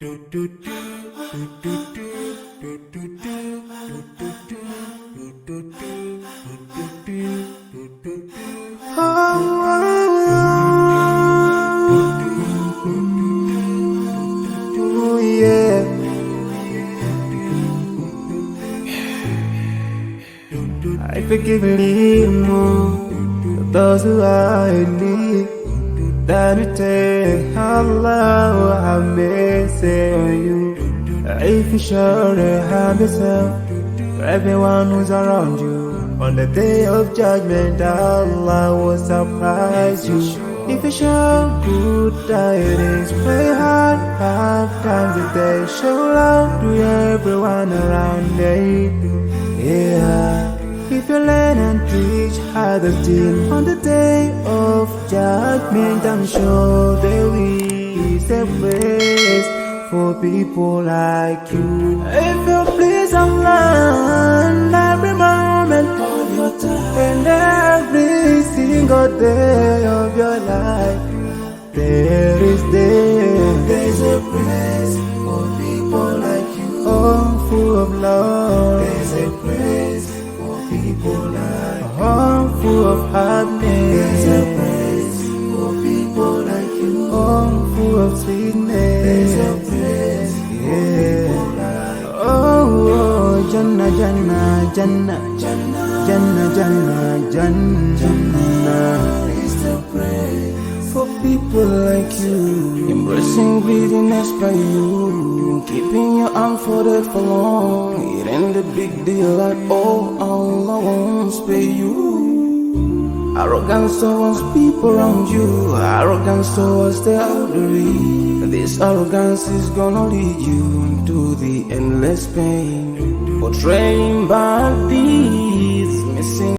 I forgive a little more for those who are in need. That you take Allah have mercy on you. If you show the harm yourself for everyone who's around you, on the day of judgment Allah will surprise you. If you show good tidings, pray hard 5 times a day. Show love to everyone around you. Yeah. If you learn and teach others still, on the day of judgment I'm sure there is a place for people like you. If you please Allah every moment of your time and every single day of your life, there's a place for people like you. Oh, full of love. There's a place people like a home full of happiness. There's a place for people like you. Home full of sweetness. There's a place for people like you. Oh, Jannah, Jannah, Jannah, Jannah, Jannah, Jannah, Jannah. It's the place for people like you. Embracing greediness by you, keeping your arm folded for long. It ain't a big deal at all. Allah won't spare you. Arrogance towards people around you, arrogance towards the elderly. This arrogance is gonna lead you to the endless pain. Portraying by